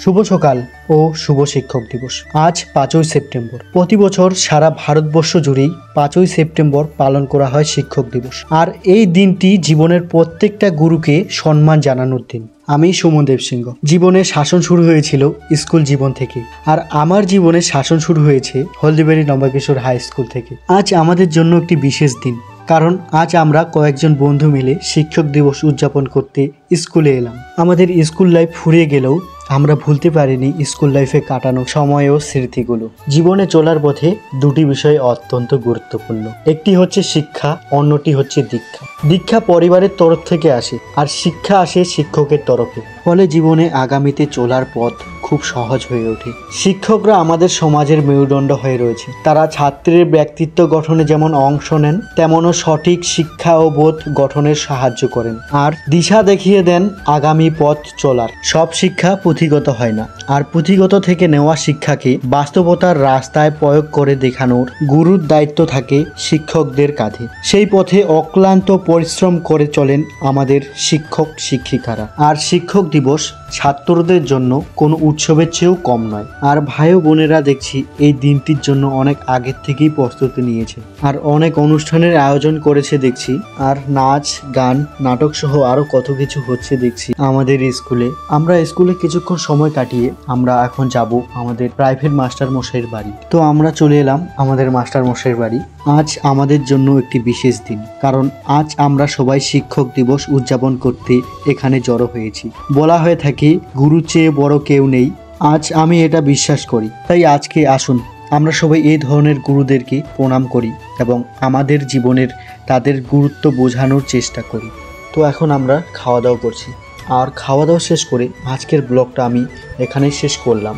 শুভ সকাল ও শুভ শিক্ষক দিবস। আজ 5ই সেপ্টেম্বর। প্রতি বছর সারা ভারতবর্ষ জুড়েই 5ই সেপ্টেম্বর পালন করা হয় শিক্ষক দিবস। আর এই দিনটি জীবনের প্রত্যেকটা গুরুকে সম্মান জানানোর দিন। আমি সুমনদেব সিংহ। জীবনের শাসন শুরু হয়েছিল স্কুল জীবন থেকে, আর আমার জীবনের শাসন শুরু হয়েছে হলদিবাড়ি নবকিশোর হাই স্কুল থেকে। আজ আমাদের জন্য একটি বিশেষ দিন, কারণ আজ আমরা কয়েকজন বন্ধু মিলে শিক্ষক দিবস উদযাপন করতে স্কুলে এলাম। আমাদের স্কুল লাইফ ফুরিয়ে গেলেও আমরা ভুলতে পারিনি স্কুল লাইফে কাটানো সময় ও স্মৃতিগুলো। জীবনে চলার পথে দুটি বিষয় অত্যন্ত গুরুত্বপূর্ণ, একটি হচ্ছে শিক্ষা, অন্যটি হচ্ছে দীক্ষা। দীক্ষা পরিবারের তরফ থেকে আসে, আর শিক্ষা আসে শিক্ষকের তরফে। ফলে জীবনে আগামীতে চলার পথ খুব সহজ হয়ে ওঠে। শিক্ষকরা আমাদের সমাজের মেরুদণ্ড হয়ে রয়েছে। তারা ছাত্রের ব্যক্তিত্ব গঠনে যেমন অংশ নেন, তেমনও সঠিক শিক্ষা ও বোধ গঠনের সাহায্য করেন, আর দিশা দেখিয়ে দেন আগামী পথ চলার। সব শিক্ষা পুঁথিগত হয় না, আর পুঁথিগত থেকে নেওয়া শিক্ষাকে বাস্তবতার রাস্তায় প্রয়োগ করে দেখানোর গুরুর দায়িত্ব থাকে শিক্ষকদের কাঁধে। সেই পথে অক্লান্ত পরিশ্রম করে চলেন আমাদের শিক্ষক শিক্ষিকারা। আর শিক্ষক দিবস ছাত্রদের জন্য কোনো উৎসবের চেয়েও কম নয়। আর ভাই ও বোনেরা দেখছি এই দিনটির জন্য অনেক আগের থেকেই প্রস্তুতি নিয়েছে, আর অনেক অনুষ্ঠানের আয়োজন করেছে দেখছি। আর নাচ, গান, নাটক সহ আরো কত কিছু হচ্ছে দেখছি আমাদের স্কুলে। আমরা স্কুলে কিছুক্ষণ সময় কাটিয়ে আমরা এখন যাব আমাদের প্রাইভেট মাস্টার মশাইয়ের বাড়ি। তো আমরা চলে এলাম আমাদের মাস্টার মশাইয়ের বাড়ি। আজ আমাদের জন্য একটি বিশেষ দিন, কারণ আজ আমরা সবাই শিক্ষক দিবস উদযাপন করতে এখানে জড়ো হয়েছি। বলা হয়ে থাকে গুরুর চেয়ে বড় কেউ নেই। আজ আমি এটা বিশ্বাস করি। তাই আজকে আসুন আমরা সবাই এই ধরনের গুরুদেরকে প্রণাম করি এবং আমাদের জীবনের তাদের গুরুত্ব বোঝানোর চেষ্টা করি। তো এখন আমরা খাওয়া দাওয়া করছি, আর খাওয়া দাওয়া শেষ করে আজকের ব্লগটা আমি এখানেই শেষ করলাম।